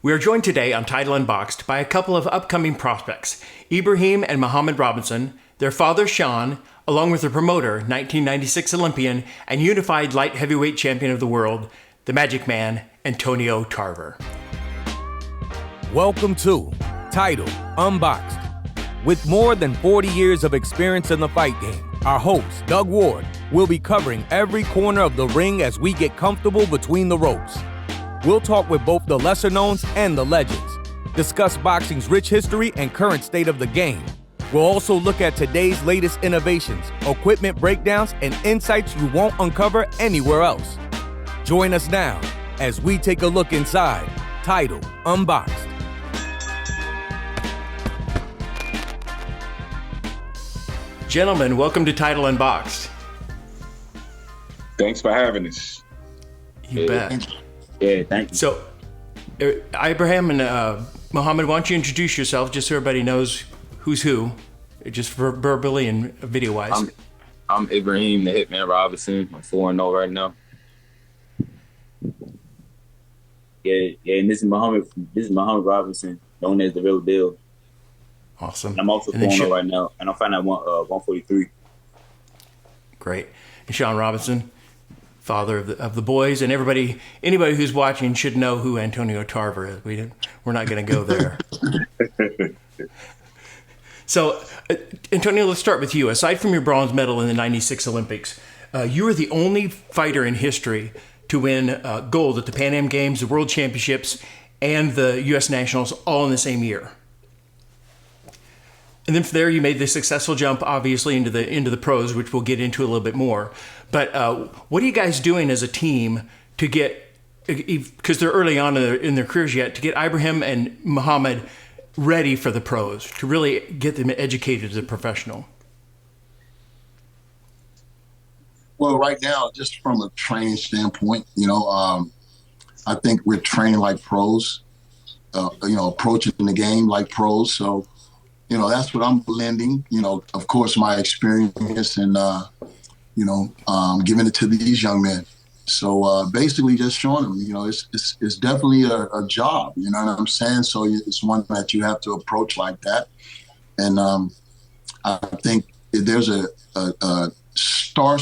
We are joined today on Title Unboxed by a couple of upcoming prospects, Ibraham and Muhammad Robinson, their father Sean, along with their promoter, 1996 Olympian and unified light heavyweight champion of the world, the Magic Man, Antonio Tarver. Welcome to Title Unboxed. With more than 40 years of experience in the fight game, our host, Doug Ward, will be covering every corner of the ring as we get comfortable between the ropes. We'll talk with both the lesser knowns and the legends, discuss boxing's rich history and current state of the game. We'll also look at today's latest innovations, equipment breakdowns, and insights you won't uncover anywhere else. Join us now as we take a look inside Title Unboxed. Gentlemen, welcome to Title Unboxed. Thanks for having us. You bet. Yeah, thank you. So, Ibraham and Muhammad, why don't you introduce yourself just so everybody knows who's who, just verbally and video-wise. I'm Ibraham, the Hitman Robinson. I'm 4-0 right now. Yeah, and this is Muhammad Robinson, known as the real deal. Awesome. And I'm also 4-0 right now, and I'm fighting at 143. Great. And Sean Robinson, father of the boys, and anybody who's watching should know who Antonio Tarver is. We're not going to go there. So, Antonio, let's start with you. Aside from your bronze medal in the 96 Olympics, you were the only fighter in history to win gold at the Pan Am Games, the World Championships, and the U.S. Nationals all in the same year. And then from there, you made the successful jump, obviously, into the pros, which we'll get into a little bit more. But what are you guys doing as a team to get, because they're early on in their careers yet, to get Ibrahim and Muhammad ready for the pros, to really get them educated as a professional? Well, right now, just from a training standpoint, I think we're training like pros, approaching the game like pros. So, that's what I'm blending, of course, my experience and, giving it to these young men. So basically just showing them, it's definitely a job, you know what I'm saying? So it's one that you have to approach like that. And I think there's a stark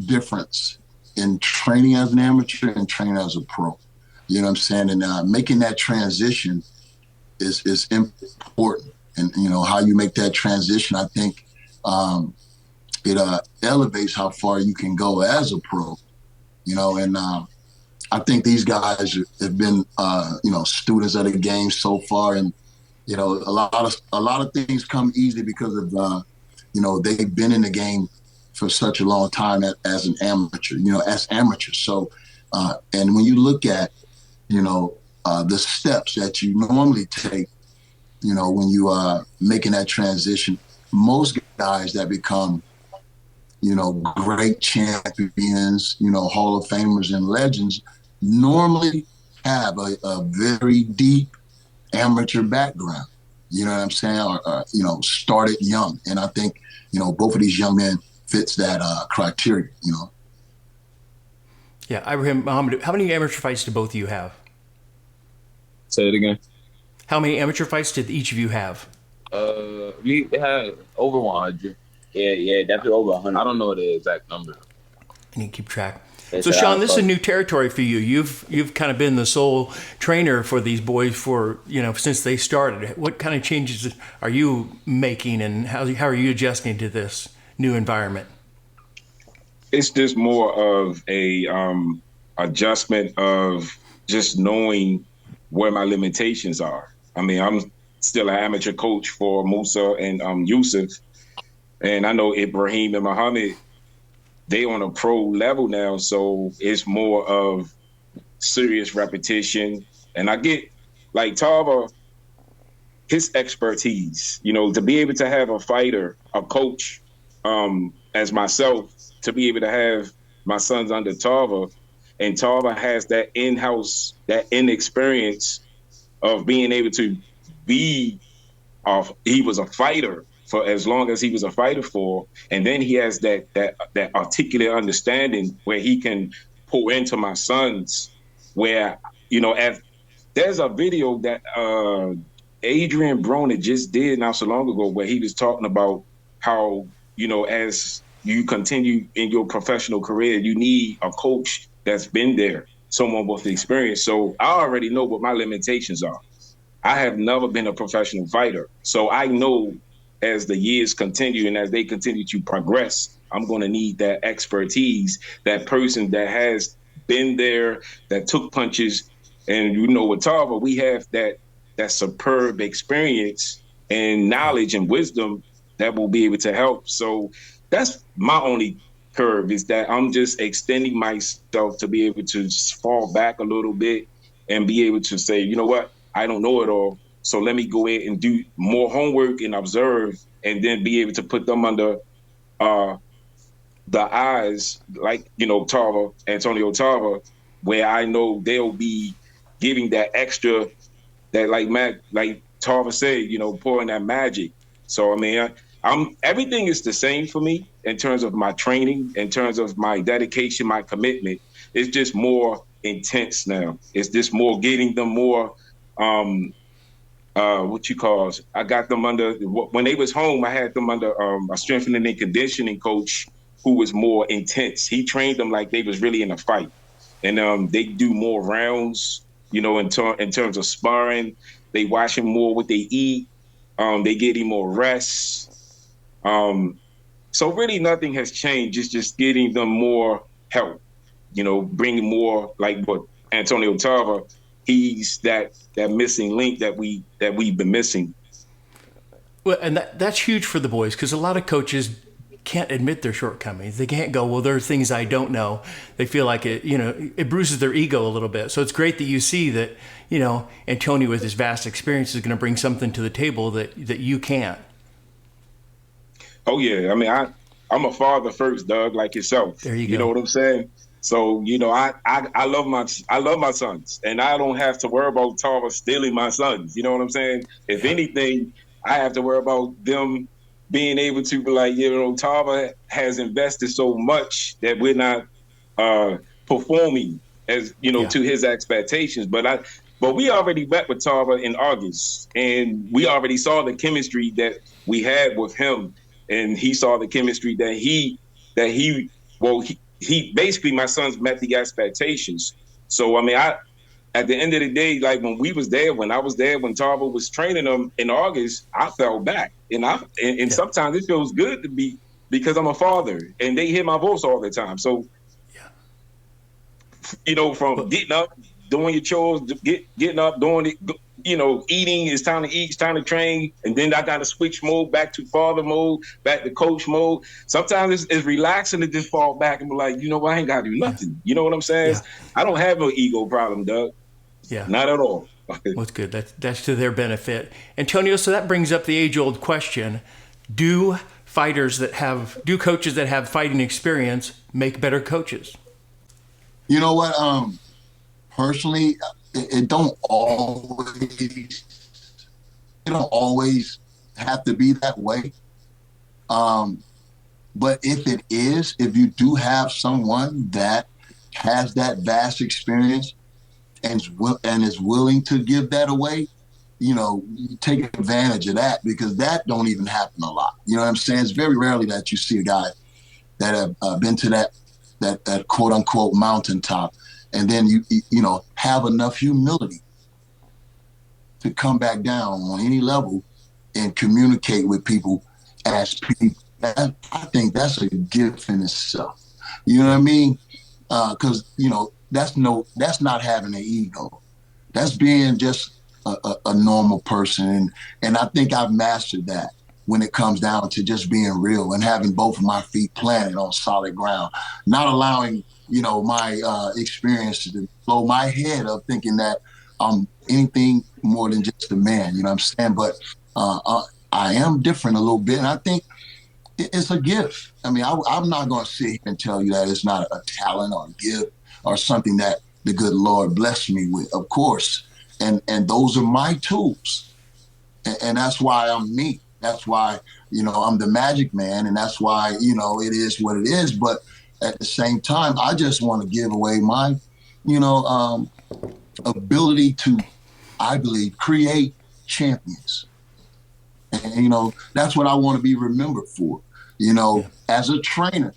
difference in training as an amateur and training as a pro. You know what I'm saying? And making that transition is important. And, how you make that transition, I think it elevates how far you can go as a pro, and I think these guys have been, students of the game so far. And, a lot of things come easily because of, they've been in the game for such a long time as an amateur, as amateurs. So, and when you look at, the steps that you normally take, when you are making that transition, most guys that become, great champions, Hall of Famers and legends normally have a very deep amateur background, you know what I'm saying? Or started young. And I think, both of these young men fits that criteria, Yeah, Ibrahim, Muhammad, how many amateur fights do both of you have? Say it again. How many amateur fights did each of you have? We had over 100. Yeah, definitely over 100. I don't know the exact number. I need to keep track. So, Sean, this is a new territory for you. You've kind of been the sole trainer for these boys for, since they started. What kind of changes are you making, and how are you adjusting to this new environment? It's just more of a adjustment of just knowing where my limitations are. I mean, I'm still an amateur coach for Musa and Yusuf. And I know Ibrahim and Muhammad, they on a pro level now. So it's more of serious repetition. And I get, like Tarver, his expertise, to be able to have a fighter, a coach, as myself, to be able to have my sons under Tarver, and Tarver has that in-house, that inexperience of being able to be, he was a fighter for as long as he was a fighter for, and then he has that articulate understanding where he can pour into my sons, where, as there's a video that Adrian Broner just did not so long ago where he was talking about how, as you continue in your professional career, you need a coach that's been there, someone with experience. So I already know what my limitations are. I have never been a professional fighter. So I know as the years continue and as they continue to progress, I'm going to need that expertise, that person that has been there, that took punches. And with Tarver, we have that superb experience and knowledge and wisdom that will be able to help. So that's my only curve, is that I'm just extending myself to be able to just fall back a little bit and be able to say, you know what, I don't know it all. So let me go in and do more homework and observe, and then be able to put them under the eyes, like, Tarver, Antonio Tarver, where I know they'll be giving that extra, that like Tarver said, pouring that magic. So, I mean, everything is the same for me in terms of my training, in terms of my dedication, my commitment. It's just more intense now. It's just more getting them more, I got them under, when they was home, I had them under a strengthening and conditioning coach who was more intense. He trained them like they was really in a fight. And they do more rounds, in terms of sparring. They watch him more what they eat. They get him more rest. So really nothing has changed. It's just getting them more help, bringing more, like what Antonio Tarver, he's that missing link that we've been missing. Well, and that's huge for the boys, because a lot of coaches can't admit their shortcomings. They can't go, well, there are things I don't know. They feel like it bruises their ego a little bit. So it's great that you see that, Antonio with his vast experience is going to bring something to the table that you can't. Oh yeah. I mean, I'm a father first, Doug, like yourself. There you go. You know what I'm saying? So, I love my sons, and I don't have to worry about Tarver stealing my sons. You know what I'm saying? If anything, I have to worry about them being able to be like, Tarver has invested so much that we're not performing as, to his expectations. But we already met with Tarver in August, and we already saw the chemistry that we had with him, and he saw the chemistry that he basically, my sons met the expectations. So, I mean, at the end of the day, like when I was there, when Tarver was training them in August, I fell back. And sometimes it feels good to be, because I'm a father and they hear my voice all the time. So, from getting up, doing your chores, getting up, doing it, eating, it's time to eat, it's time to train. And then I got to switch mode, back to father mode, back to coach mode. Sometimes it's relaxing to just fall back and be like, I ain't got to do nothing. You know what I'm saying? Yeah. I don't have no ego problem, Doug. Yeah. Not at all. Well, it's good. That's to their benefit. Antonio, so that brings up the age-old question. Do coaches that have fighting experience make better coaches? You know what? Personally, it don't always have to be that way. But if you do have someone that has that vast experience and is willing to give that away, take advantage of that, because that don't even happen a lot. You know what I'm saying? It's very rarely that you see a guy that have been to that quote unquote mountaintop, and then you have enough humility to come back down on any level and communicate with people as people. I think that's a gift in itself. You know what I mean? Because that's not having an ego. That's being just a normal person, and I think I've mastered that when it comes down to just being real and having both of my feet planted on solid ground, not allowing my experience to blow my head up thinking that I'm anything more than just a man. You know what I'm saying? But I am different a little bit, and I think it's a gift. I mean, I'm not going to sit here and tell you that it's not a talent or a gift or something that the good Lord blessed me with, of course. And those are my tools. And that's why I'm me. That's why, I'm the magic man. And that's why, it is what it is. But at the same time, I just want to give away my, ability to I believe, create champions. And, you know, that's what I want to be remembered for. You know, as a trainer,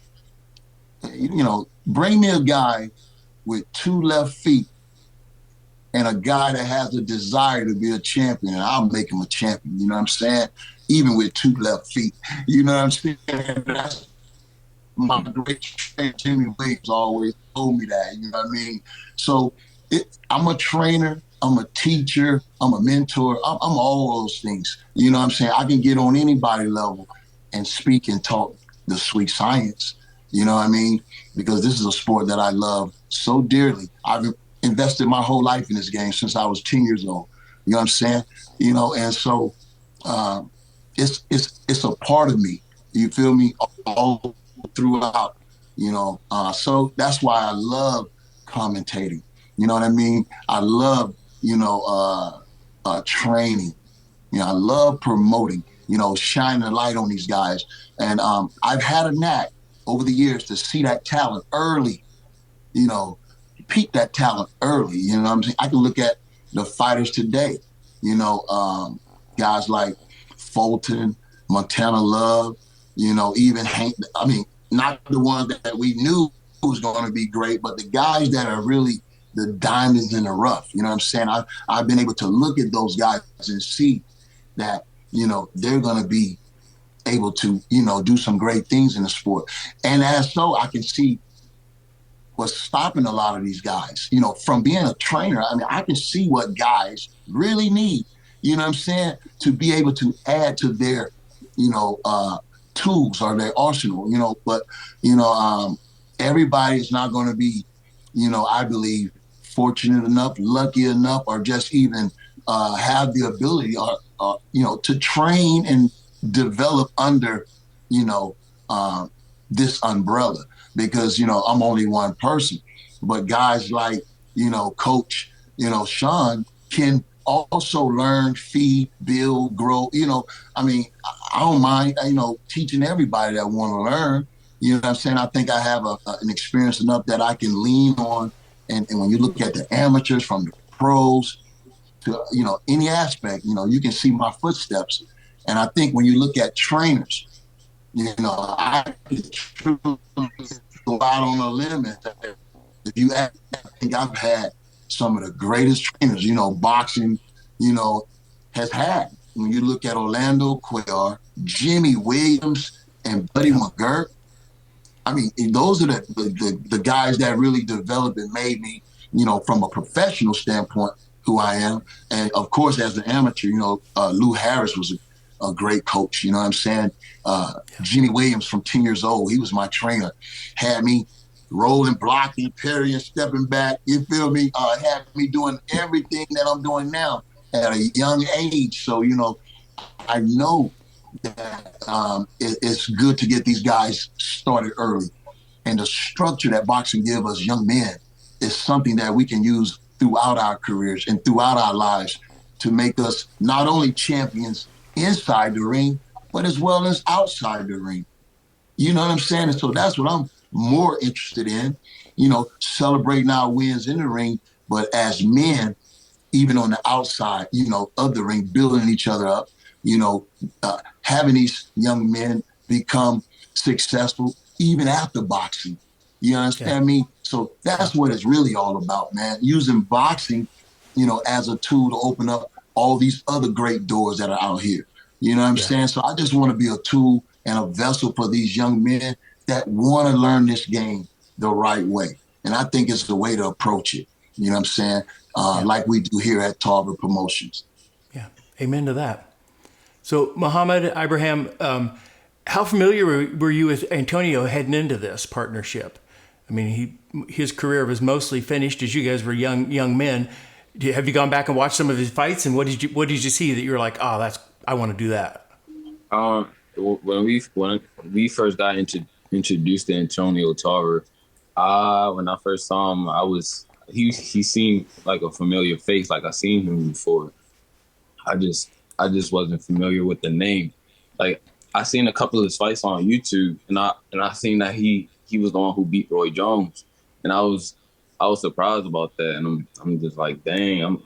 you know, bring me a guy with 2 left feet and a guy that has a desire to be a champion, and I'll make him a champion. You know what I'm saying? Even with 2 left feet. You know what I'm saying? That's my great trainer, Jimmy Williams, always told me that. You know what I mean? So I'm a trainer. I'm a teacher. I'm a mentor. I'm all those things. You know what I'm saying? I can get on anybody level and speak and talk the sweet science. You know what I mean? Because this is a sport that I love so dearly. I've invested my whole life in this game since I was 10 years old. You know what I'm saying? You know, and so it's a part of me. You feel me? All throughout. You know, so that's why I love commentating. You know what I mean? I love, you know, training. You know, I love promoting, you know, shining a light on these guys. And I've had a knack over the years to see that talent early, you know, peak that talent early. You know what I'm saying? I can look at the fighters today, you know, guys like Fulton, Montana Love, you know, even Hank. I mean, not the ones that we knew was going to be great, but the guys that are really the diamonds in the rough. You know what I'm saying? I've been able to look at those guys and see that, you know, they're going to be able to, you know, do some great things in the sport. And as so, I can see what's stopping a lot of these guys, you know, from being a trainer. I mean, I can see what guys really need, you know what I'm saying, to be able to add to their, you know, tools or their arsenal, you know, but, you know, everybody is not going to be, you know, I believe, fortunate enough, lucky enough, or just even have the ability or you know, to train and develop under, you know, this umbrella. Because, you know, I'm only one person, but guys like, you know, Coach, you know, Sean can also learn, feed, build, grow. You know, I mean, I don't mind, you know, teaching everybody that want to learn. You know what I'm saying? I think I have an experience enough that I can lean on. And when you look at the amateurs from the pros to, you know, any aspect, you know, you can see my footsteps. And I think when you look at trainers, you know, I could truly go out on a limb and say, if you ask, I think I've had some of the greatest trainers, you know, boxing, you know, has had. When you look at Orlando Cuellar, Jimmy Williams, and Buddy McGirt, I mean, those are the guys that really developed and made me, you know, from a professional standpoint, who I am. And of course, as an amateur, you know, Lou Harris was a great coach. You know what I'm saying? Jimmy Williams from 10 years old, he was my trainer, had me rolling, blocking, parrying, stepping back. You feel me? Had me doing everything that I'm doing now at a young age. So, you know, I know that it's good to get these guys started early. And the structure that boxing gives us young men is something that we can use throughout our careers and throughout our lives to make us not only champions inside the ring, but as well as outside the ring. You know what I'm saying? And so that's what I'm more interested in, you know, celebrating our wins in the ring, but as men, even on the outside, you know, of the ring, building each other up, you know, having these young men become successful even after boxing. You understand me? So that's what it's really all about, man. Using boxing, you know, as a tool to open up all these other great doors that are out here. You know what I'm saying? So I just want to be a tool and a vessel for these young men that want to learn this game the right way. And I think it's the way to approach it. You know what I'm saying? Like we do here at Tarver Promotions. Yeah. Amen to that. So Muhammad, Ibraham, how familiar were you with Antonio heading into this partnership? I mean, his career was mostly finished as you guys were young men. Have you gone back and watched some of his fights? And what did you see that you were like, oh, I want to do that? When we first got introduced to Antonio Tarver, when I first saw him, he seemed like a familiar face, like I seen him before. I just wasn't familiar with the name. Like I seen a couple of his fights on YouTube, and I seen that he was the one who beat Roy Jones, and I was surprised about that, and I'm just like, dang,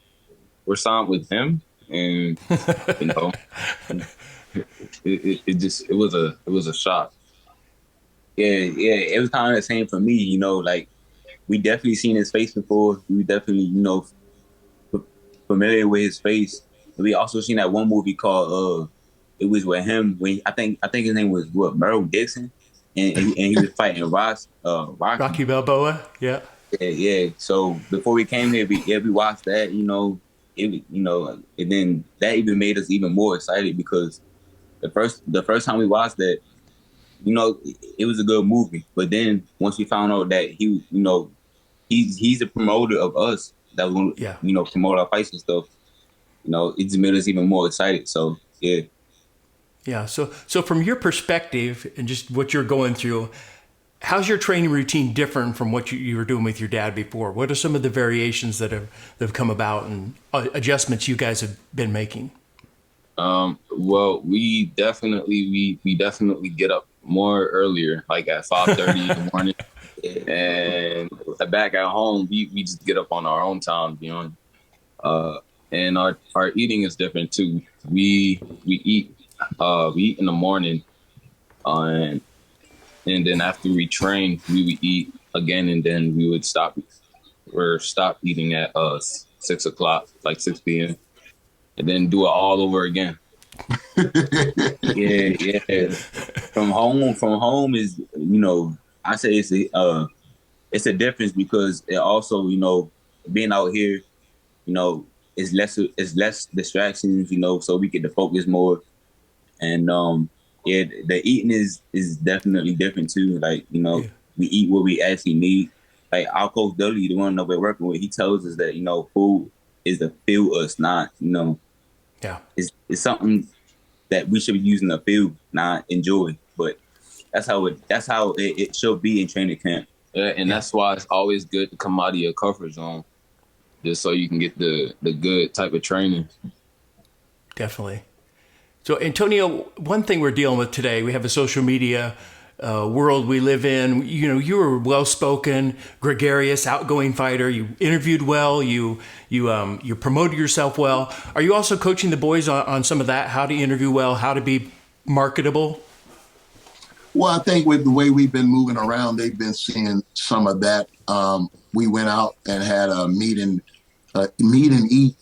were signed with him, and you know, it was a shock. Yeah, it was kind of the same for me. You know, like we definitely seen his face before. We definitely, you know, familiar with his face. We also seen that one movie called it was with him when I think his name was what, Merle Dixon, and he was fighting Rocky. Rocky Balboa. Yeah. Yeah. So before we came here, we watched that. You know, and then that even made us even more excited because the first time we watched that, you know, it was a good movie. But then once we found out that he, you know, he's a promoter of us that was going to, Yeah. you know, promote our fights and stuff. You know, it just made us even more excited. So yeah. Yeah. So from your perspective and just what you're going through, how's your training routine different from what you were doing with your dad before? What are some of the variations that have come about and adjustments you guys have been making? Well, we definitely get up more earlier, like at 5:30 in the morning, and back at home, we just get up on our own time, you know. And our eating is different too. We eat in the morning, and then after we train, we would eat again, and then we would stop eating at 6 o'clock, like 6 p.m. and then do it all over again. Yeah. From home is, you know, I say it's a difference because it also, you know, being out here, you know, it's less distractions, you know, so we get to focus more. And yeah, the eating is definitely different too. Like, you know, we eat what we actually need. Like our coach Dudley, the one that we're working with, he tells us that, you know, food is to fuel us, not, you know, it's something that we should be using to feel, not enjoy. But that's how it should be in training camp. Yeah, and that's why it's always good to come out of your comfort zone, just so you can get the good type of training. Definitely. So, Antonio, one thing we're dealing with today, we have a social media world we live in. You know, you were well-spoken, gregarious, outgoing fighter. You interviewed well. You promoted yourself well. Are you also coaching the boys on some of that? How to interview well, how to be marketable? Well, I think with the way we've been moving around, they've been seeing some of that. We went out and had a meet and eat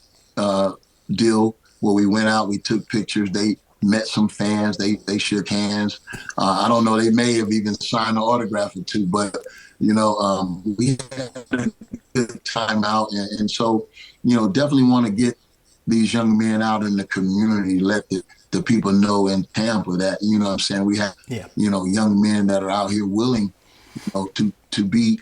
deal where we went out, we took pictures. They met some fans. They shook hands. I don't know. They may have even signed an autograph or two, but you know, we had a good time out, and so you know, definitely want to get these young men out in the community, let the people know in Tampa that, you know what I'm saying, we have, you know, young men that are out here willing, you know, to be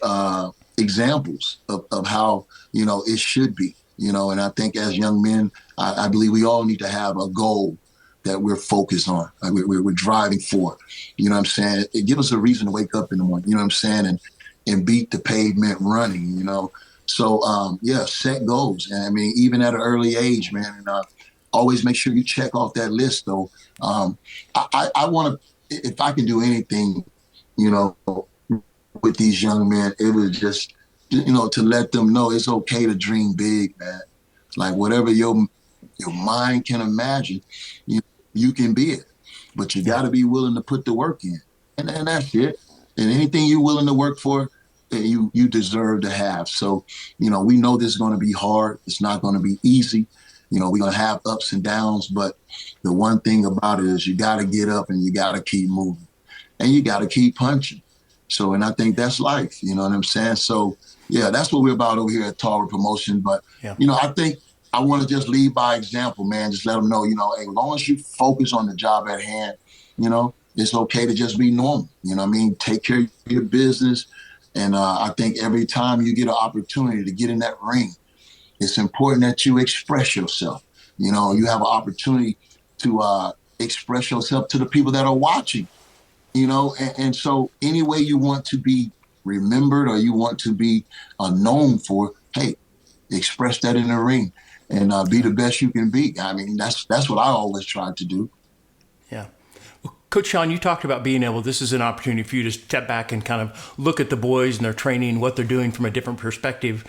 examples of how, you know, it should be, you know. And I think as young men, I believe we all need to have a goal that we're focused on, like we're driving for. You know what I'm saying? It gives us a reason to wake up in the morning, you know what I'm saying, and beat the pavement running, you know. So, set goals. And I mean, even at an early age, man, and always make sure you check off that list, though. I want to, if I can do anything, you know, with these young men, it was just, you know, to let them know it's okay to dream big, man. Like whatever your mind can imagine, you can be it. But you got to be willing to put the work in. And that's it. And anything you're willing to work for, you deserve to have. So, you know, we know this is going to be hard. It's not going to be easy. You know, we're going to have ups and downs. But the one thing about it is you got to get up and you got to keep moving. And you got to keep punching. So, and I think that's life. You know what I'm saying? So, yeah, that's what we're about over here at Tarver Promotion. But, you know, I think I want to just lead by example, man. Just let them know, you know, hey, as long as you focus on the job at hand, you know, it's okay to just be normal. You know what I mean? Take care of your business. And I think every time you get an opportunity to get in that ring, it's important that you express yourself. You know, you have an opportunity to express yourself to the people that are watching, you know, and so any way you want to be remembered or you want to be known for, hey, express that in the ring and be the best you can be. I mean, that's what I always try to do. Yeah. Well, Coach Sean, you talked about being able, this is an opportunity for you to step back and kind of look at the boys and their training, what they're doing from a different perspective.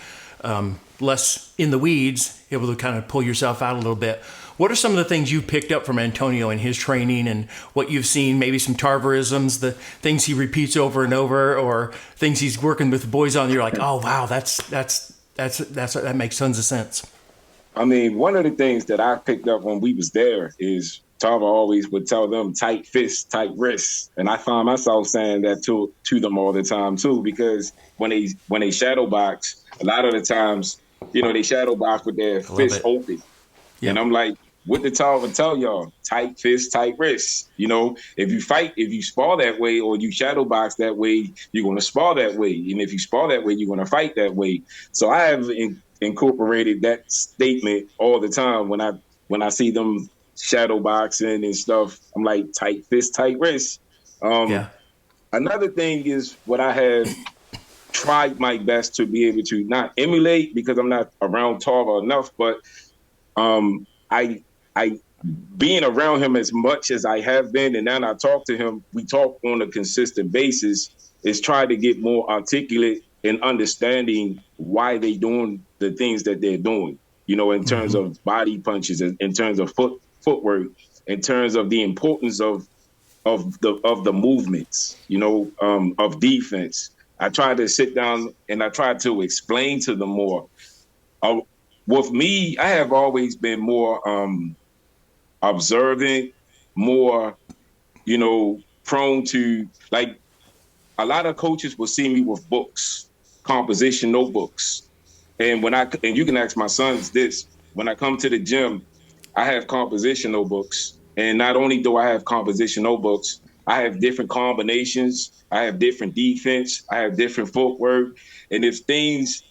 less in the weeds, able to kind of pull yourself out a little bit. What are some of the things you picked up from Antonio in his training and what you've seen, maybe some Tarverisms, the things he repeats over and over, or things he's working with the boys on, you're like, oh, wow, that makes tons of sense. I mean, one of the things that I picked up when we was there is Tarver always would tell them tight fists, tight wrists. And I find myself saying that to them all the time too, because when they shadow box, a lot of the times, they shadow box with their fists open. Yeah. And I'm like, what did Tarver tell y'all? Tight fists, tight wrists. If you fight, if you spar that way or you shadow box that way, you're going to spar that way. And if you spar that way, you're going to fight that way. So I have incorporated that statement all the time when I see them shadow boxing and stuff. I'm like, tight fist, tight wrist. Another thing is what I have tried my best to be able to not emulate, because I'm not around Tarver enough, but I being around him as much as I have been, and now I talk to him, we talk on a consistent basis, is try to get more articulate in understanding why they doing the things that they're doing, in terms of body punches, in terms of footwork, in terms of the importance of the movements, of defense. I try to sit down and I try to explain to them more. With me, I have always been more observant, more, prone to, like, a lot of coaches will see me with books, composition notebooks. And and you can ask my sons this, when I come to the gym, I have composition notebooks. And not only do I have composition notebooks, I have different combinations, I have different defense, I have different footwork. And it's these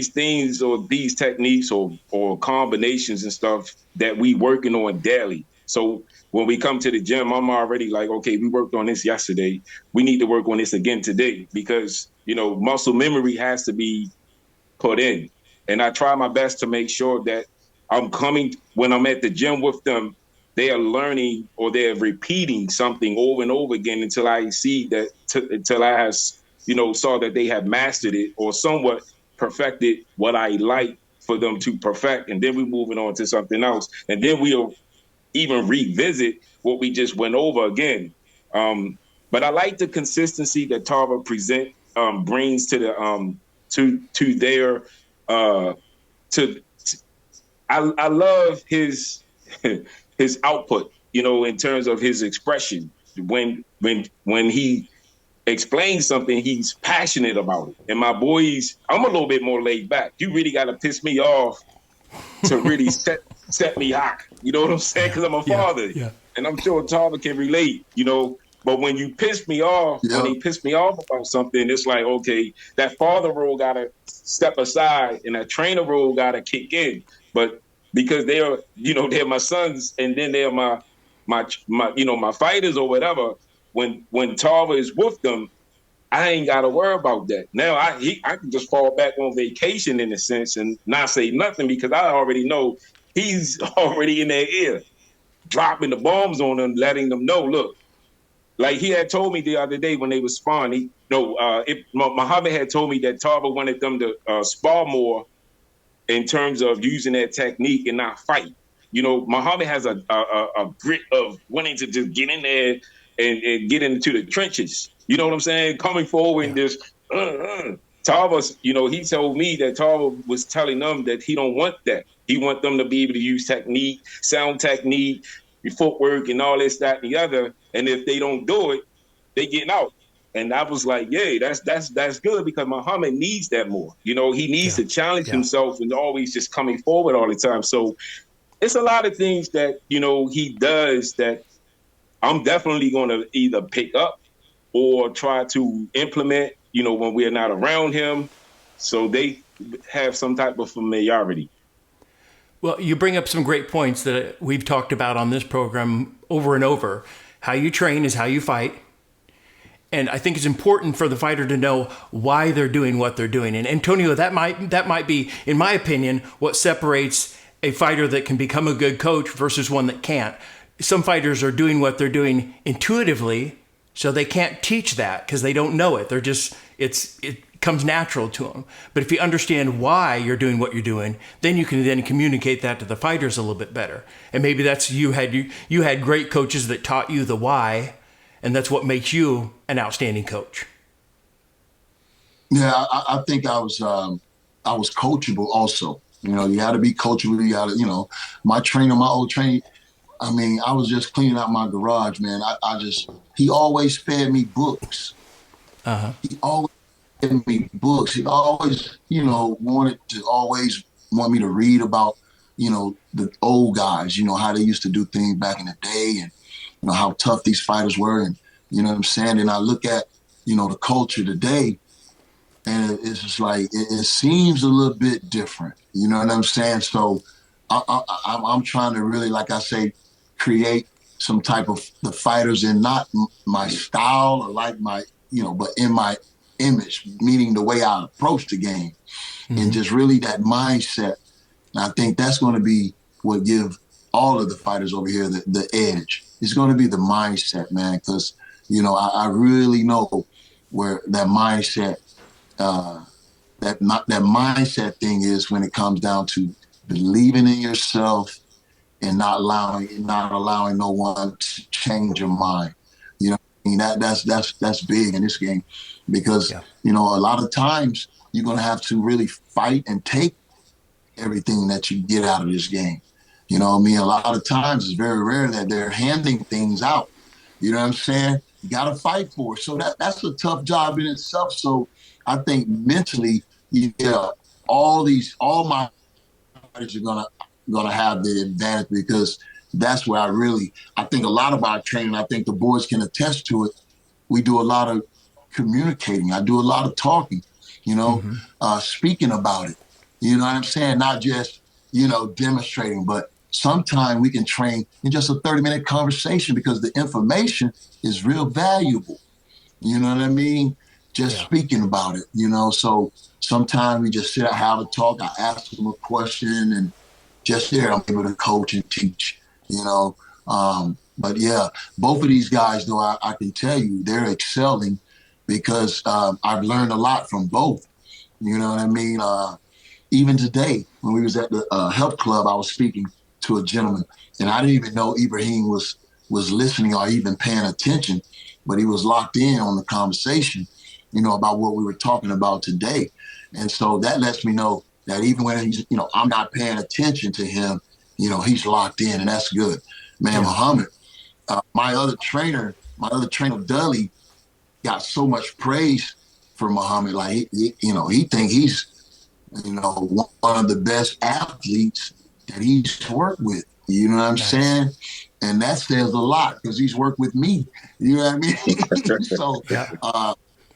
things or these techniques or combinations and stuff that we working on daily. So when we come to the gym, I'm already like, okay, we worked on this yesterday. We need to work on this again today, because, muscle memory has to be put in. And I try my best to make sure that when I'm at the gym with them, they are learning or they're repeating something over and over again until I see that, until I have, saw that they have mastered it or somewhat perfected what I like for them to perfect. And then we're moving on to something else. And then we'll even revisit what we just went over again. But I like the consistency that Tarver brings to the to their I love his output, in terms of his expression. When he explains something, he's passionate about it. And my boys, I'm a little bit more laid back. You really got to piss me off to really set me high. You know what I'm saying? Because I'm a father. Yeah. And I'm sure Tarver can relate, But when you piss me off, when he pissed me off about something, it's like, okay, that father role got to step aside and that trainer role got to kick in. But because they're my sons, and then they're my fighters or whatever, when Tarver is with them, I ain't got to worry about that. Now I can just fall back on vacation in a sense and not say nothing, because I already know he's already in their ear, dropping the bombs on them, letting them know, look, like he had told me the other day when they was sparring, Muhammad had told me that Tarver wanted them to spar more in terms of using that technique and not fight. Muhammad has a grit of wanting to just get in there and get into the trenches. You know what I'm saying? Coming forward and just, Tarver, he told me that Tarver was telling them that he don't want that. He want them to be able to use technique, sound technique, footwork, and all this, that, and the other. And if they don't do it, they getting out. And I was like, yeah, that's good, because Muhammad needs that more. He needs to challenge himself and always just coming forward all the time. So it's a lot of things that, he does that I'm definitely going to either pick up or try to implement, when we're not around him, so they have some type of familiarity. Well, you bring up some great points that we've talked about on this program over and over. How you train is how you fight. And I think it's important for the fighter to know why they're doing what they're doing. And Antonio, that might be, in my opinion, what separates a fighter that can become a good coach versus one that can't. Some fighters are doing what they're doing intuitively, so they can't teach that because they don't know it. They're just, It comes natural to them. But if you understand why you're doing what you're doing, then you can then communicate that to the fighters a little bit better. And maybe that's you had great coaches that taught you the why, and that's what makes you an outstanding coach. Yeah, I think I was coachable also. You know, you got to be coachable. You got to, you know, my old trainer, I mean, I was just cleaning out my garage, man. He always fed me books. Uh-huh. He always fed me books. He always, you know, want me to read about, you know, the old guys, you know, how they used to do things back in the day and, you know, how tough these fighters were. And, you know what I'm saying? And I look at, you know, the culture today, and it's just like, it seems a little bit different. You know what I'm saying? So I'm trying to really, like I say, create some type of the fighters in not my style or like my, you know, but in my image, meaning the way I approach the game, and just really that mindset. And I think that's going to be what give all of the fighters over here the edge. It's going to be the mindset, man, because, you know, I really know where that mindset, that mindset thing is when it comes down to believing in yourself and not allowing no one to change your mind. You know, I mean, that's big in this game because, you know, a lot of times you're going to have to really fight and take everything that you get out of this game. You know what I mean? A lot of times it's very rare that they're handing things out. You know what I'm saying? You got to fight for it. So that's a tough job in itself. So I think mentally, all my fighters are gonna have the advantage because that's where I think a lot of our training, I think the boys can attest to it. We do a lot of communicating. I do a lot of talking, you know, speaking about it. You know what I'm saying? Not just, you know, demonstrating, but sometimes we can train in just a 30-minute conversation because the information is real valuable. You know what I mean? Just speaking about it, you know. So sometimes we just sit and have a talk. I ask them a question and just there I'm able to coach and teach, you know. But yeah, both of these guys, though, I can tell you they're excelling because I've learned a lot from both. You know what I mean? Even today, when we was at the health club, I was speaking to a gentleman, and I didn't even know Ibrahim was listening or even paying attention, but he was locked in on the conversation, you know, about what we were talking about today. And so that lets me know that even when he's, you know, I'm not paying attention to him, you know, he's locked in, and that's good. Man, Muhammad, my other trainer, Dudley, got so much praise for Muhammad. Like, you know, he think he's, you know, one of the best athletes that he's worked with. You know what I'm saying? And that says a lot because he's worked with me. You know what I mean? So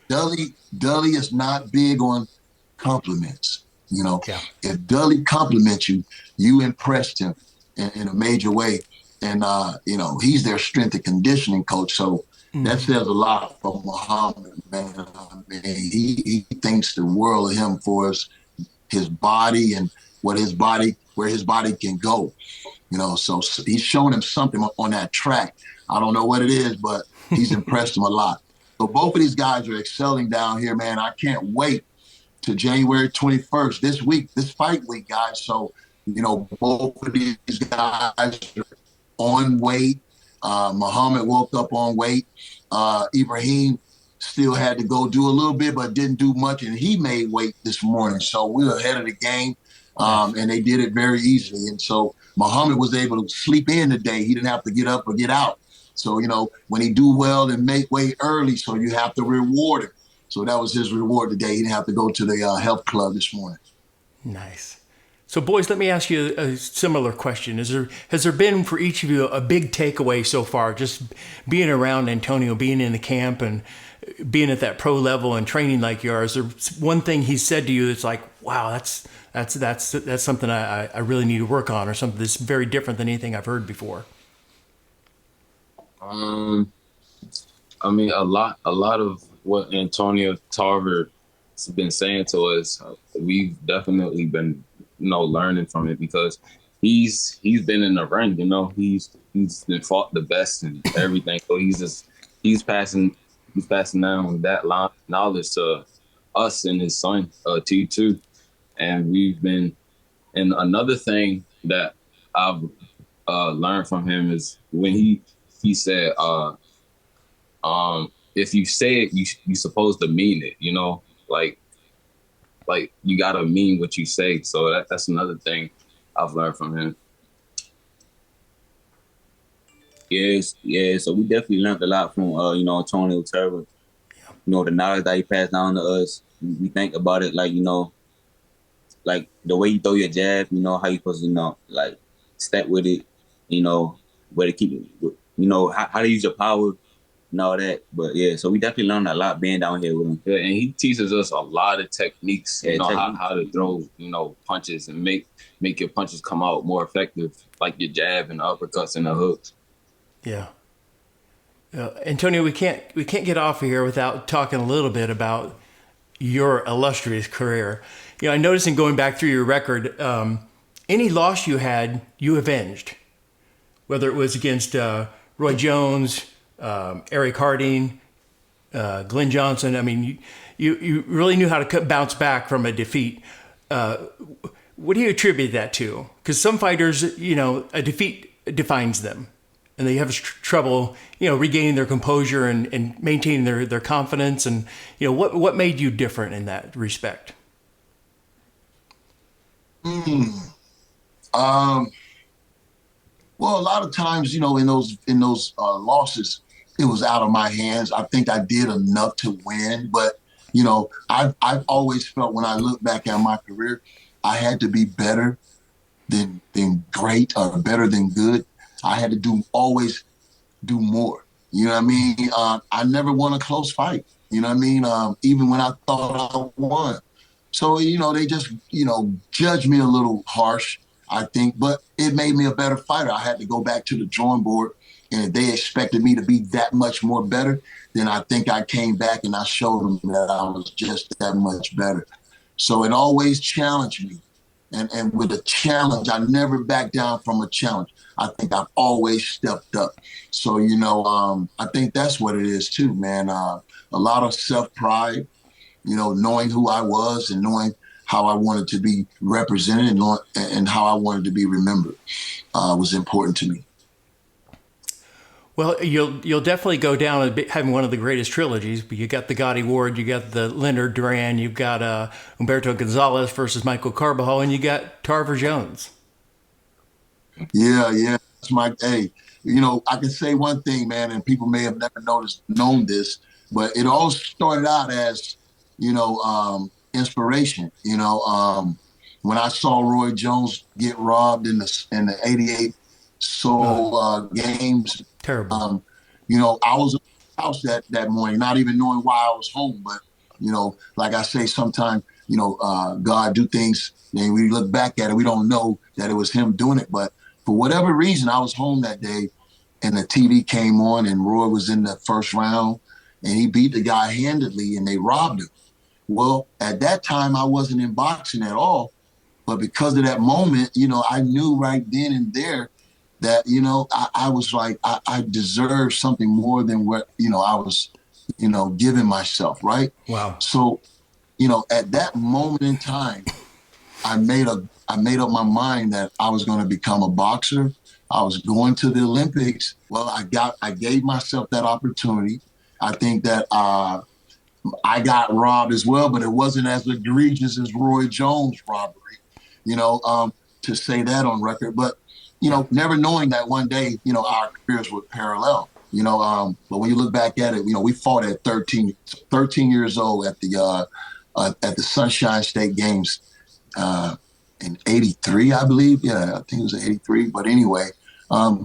Dudley is not big on compliments. You know, if Dudley compliments you, you impressed him in a major way. And, you know, he's their strength and conditioning coach. So that says a lot for Muhammad, man. I mean, he thinks the world of him for his body and where his body can go. You know, so he's shown him something on that track. I don't know what it is, but he's impressed him a lot. So both of these guys are excelling down here, man. I can't wait to January 21st, this week, this fight week, guys. So, you know, both of these guys are on weight. Muhammad woke up on weight. Ibrahim still had to go do a little bit, but didn't do much, and he made weight this morning. So we were ahead of the game, and they did it very easily. And so Muhammad was able to sleep in today. He didn't have to get up or get out. So, you know, when he do well and make weight early, so you have to reward him. So that was his reward today. He didn't have to go to the health club this morning. Nice. So, boys, let me ask you a similar question. Has there been for each of you a big takeaway so far, just being around Antonio, being in the camp and being at that pro level and training like you are? Is there one thing he said to you that's like, wow, that's something I really need to work on, or something that's very different than anything I've heard before? I mean, a lot of what Antonio Tarver has been saying to us, we've definitely been, you know, learning from it because he's been in the ring, you know, he's been fought the best and everything. So he's passing down that knowledge to us and his son, T2. And we've been, and another thing that I've learned from him is when he said, if you say it, you supposed to mean it, you know, like you gotta mean what you say. So that's another thing I've learned from him. Yes, yeah. So we definitely learned a lot from Antonio Tarver. You know, the knowledge that he passed down to us. We think about it like, like the way you throw your jab, how you supposed to, like step with it, where to keep it, how to use your power and all that. But yeah, so we definitely learned a lot being down here with him. Yeah, and he teaches us a lot of techniques, how to throw, punches and make your punches come out more effective, like your jab and uppercuts and the hooks. Yeah. Antonio, we can't get off of here without talking a little bit about your illustrious career. I noticed in going back through your record, any loss you had, you avenged. Whether it was against Roy Jones, Eric Harding, Glenn Johnson. I mean, you really knew how to bounce back from a defeat. What do you attribute that to? Because some fighters, a defeat defines them, and they have trouble, regaining their composure and maintaining their confidence. And what made you different in that respect? Well, a lot of times, in those losses, it was out of my hands. I think I did enough to win, but I've always felt when I look back at my career, I had to be better than great or better than good. I had to always do more. You know what I mean? I never won a close fight. You know what I mean? Even when I thought I won. So, they just, judged me a little harsh, I think, but it made me a better fighter. I had to go back to the drawing board, and if they expected me to be that much more better, then I think I came back and I showed them that I was just that much better. So it always challenged me. And with a challenge, I never backed down from a challenge. I think I've always stepped up. So, I think that's what it is too, man. A lot of self-pride, knowing who I was and knowing how I wanted to be represented and how I wanted to be remembered was important to me. Well, you'll definitely go down as having one of the greatest trilogies. But you got the Gotti Ward, you got the Leonard Duran, you've got Humberto Gonzalez versus Michael Carbajal, and you got Tarver Jones. Yeah, that's my hey. I can say one thing, man, and people may have never known this, but it all started out as inspiration. When I saw Roy Jones get robbed in the '88 Seoul games. Terrible. I was in the house that morning, not even knowing why I was home. But, like I say, sometimes, God do things, and we look back at it, we don't know that it was him doing it. But for whatever reason, I was home that day, and the TV came on, and Roy was in the first round, and he beat the guy handedly, and they robbed him. Well, at that time, I wasn't in boxing at all. But because of that moment, I knew right then and there that, I was like, I deserve something more than what, I was, giving myself, right? Wow. So, at that moment in time, I made up my mind that I was going to become a boxer. I was going to the Olympics. Well, I gave myself that opportunity. I think that I got robbed as well, but it wasn't as egregious as Roy Jones' robbery, to say that on record. But never knowing that one day, our careers would parallel, but when you look back at it, we fought at 13 years old at the Sunshine State Games in '83, I believe. Yeah, I think it was '83. But anyway,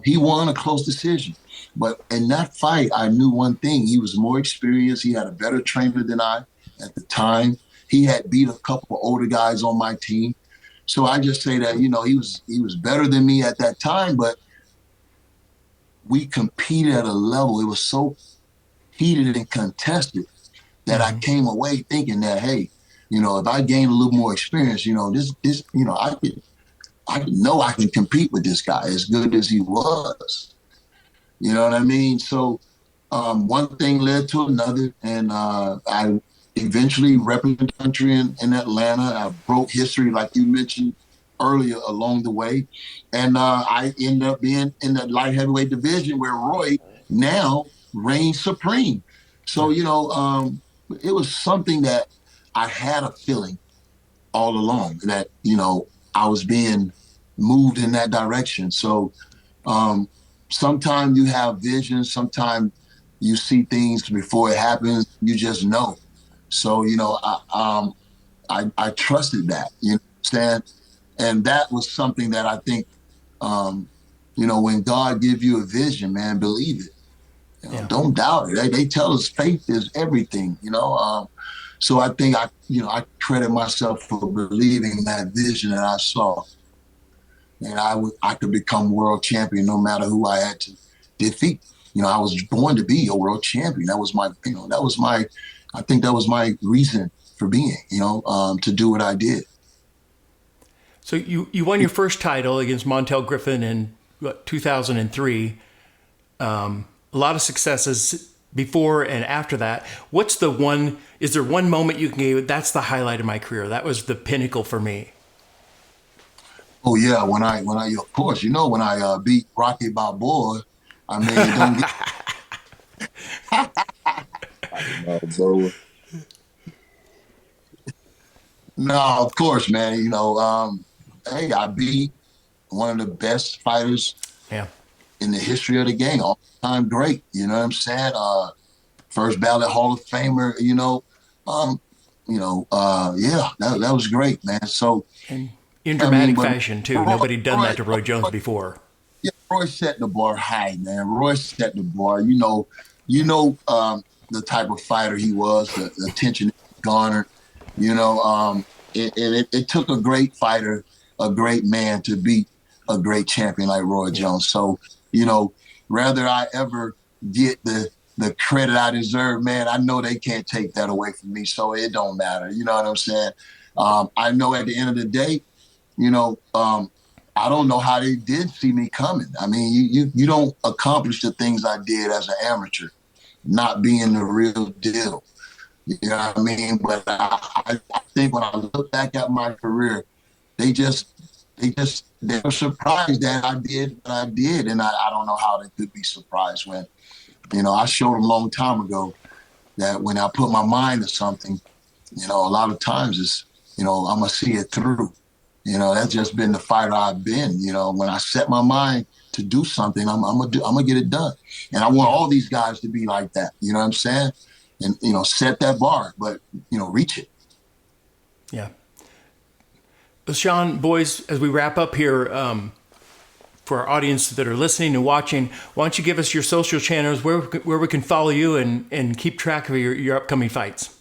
he won a close decision. But in that fight, I knew one thing. He was more experienced. He had a better trainer than I at the time. He had beat a couple of older guys on my team. So I just say that, he was better than me at that time, but we competed at a level. It was so heated and contested that I came away thinking that, hey, if I gain a little more experience, this, I know I can compete with this guy as good as he was. You know what I mean? So one thing led to another, and I eventually represent the country in Atlanta. I broke history, like you mentioned earlier, along the way. And I ended up being in the light heavyweight division where Roy now reigns supreme. So, it was something that I had a feeling all along that, I was being moved in that direction. So sometimes you have visions, sometimes you see things before it happens, you just know. So, I trusted that, understand? And that was something that I think, when God gives you a vision, man, believe it. Don't doubt it. They tell us faith is everything, so I think I credit myself for believing that vision that I saw. And I could become world champion no matter who I had to defeat. I was born to be a world champion. That was I think that was my reason for being, to do what I did. So you won your first title against Montel Griffin in 2003. A lot of successes before and after that. Is there one moment you can give, that's the highlight of my career? That was the pinnacle for me. Oh yeah, when I of course, when I beat Rocky Balboa, I mean, it don't get... No, of course, man. Hey, I beat one of the best fighters in the history of the game, all time great. You know what I'm saying? First ballot Hall of Famer. That was great, man. So. In dramatic fashion, too. Nobody done that to Roy Jones before. Yeah, Roy set the bar high, man. Roy set the bar. The type of fighter he was, the attention he garnered. It took a great fighter, a great man to beat a great champion like Roy Jones. So, rather I ever get the credit I deserve, man, I know they can't take that away from me. So it don't matter. You know what I'm saying? I know at the end of the day, I don't know how they did see me coming. I mean, you don't accomplish the things I did as an amateur, not being the real deal. You know what I mean? But I think when I look back at my career, they were surprised that I did what I did. And I don't know how they could be surprised when, I showed them a long time ago that when I put my mind to something, a lot of times it's, I'm going to see it through. That's just been the fighter I've been. When I set my mind to do something, I'm gonna get it done. And I want all these guys to be like that. You know what I'm saying? And set that bar, but reach it. Yeah. Well, Sean, boys, as we wrap up here, for our audience that are listening and watching, why don't you give us your social channels where we can follow you and keep track of your upcoming fights?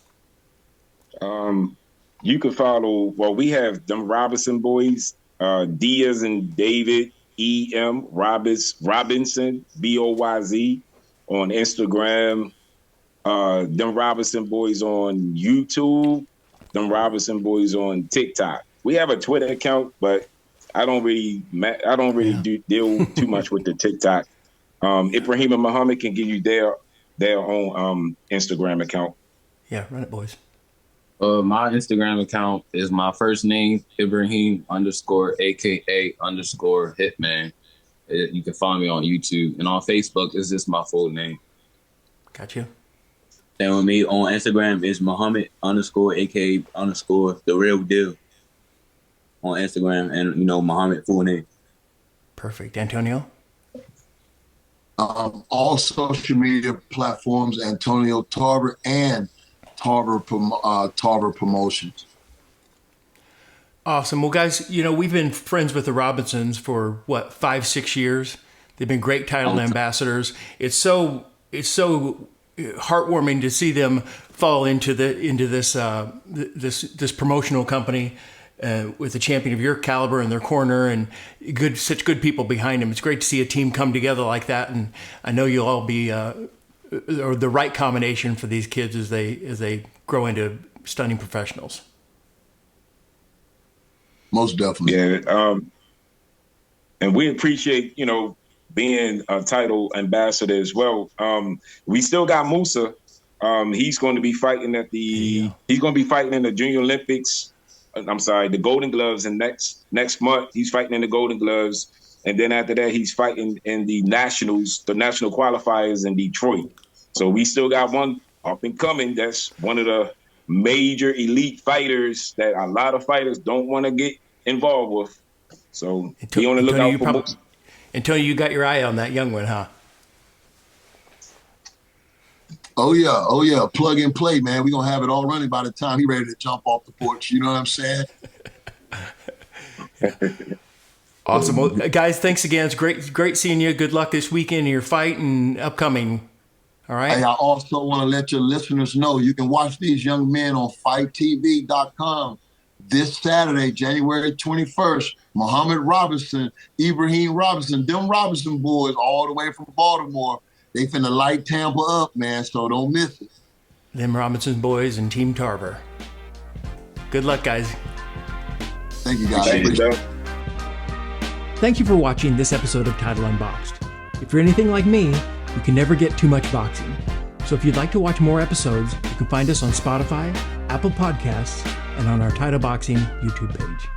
You can follow, we have Dem Robinson Boyz, D as in David, E-M, Robinson, B-O-Y-Z on Instagram, Dem Robinson Boyz on YouTube, Dem Robinson Boyz on TikTok. We have a Twitter account, but I don't really deal too much with the TikTok. Ibraham and Muhammad can give you their own Instagram account. Yeah, run it, boys. My Instagram account is my first name, Ibraham _AKA_Hitman. You can find me on YouTube. And on Facebook, it's just my full name. Got you. And with me on Instagram is Muhammad _AKA_ the real deal on Instagram, and Muhammad full name. Perfect. Antonio? All social media platforms, Antonio Tarver and Tarver Promotions. Awesome. Well, guys, we've been friends with the Robinsons for 5-6 years. They've been great title ambassadors. It's so heartwarming to see them fall into this promotional company with a champion of your caliber in their corner and such good people behind them. It's great to see a team come together like that, and I know you'll all be the right combination for these kids as they grow into stunning professionals. Most definitely. Yeah, and we appreciate being a title ambassador as well. We still got Musa He's going to be fighting in the Junior Olympics. I'm sorry, the Golden Gloves, and next month he's fighting in the Golden Gloves, and then after that he's fighting in the national qualifiers in Detroit. So we still got one up and coming. That's one of the major elite fighters that a lot of fighters don't want to get involved with. So be on the lookout for more. Antonio, you got your eye on that young one, huh? Oh yeah. Plug and play, man. We're gonna have it all running by the time he's ready to jump off the porch. You know what I'm saying? Awesome. Well, guys, thanks again. It's great seeing you. Good luck this weekend in your fight and upcoming. All right. Hey, I also want to let your listeners know you can watch these young men on fighttv.com this Saturday, January 21st. Muhammad Robinson, Ibraham Robinson, Dem Robinson Boyz, all the way from Baltimore. They finna light Tampa up, man, so don't miss it. Dem Robinson Boyz and Team Tarver. Good luck, guys. Thank you, guys. Thank you for watching this episode of Title Unboxed. If you're anything like me, you can never get too much boxing. So if you'd like to watch more episodes, you can find us on Spotify, Apple Podcasts, and on our Title Boxing YouTube page.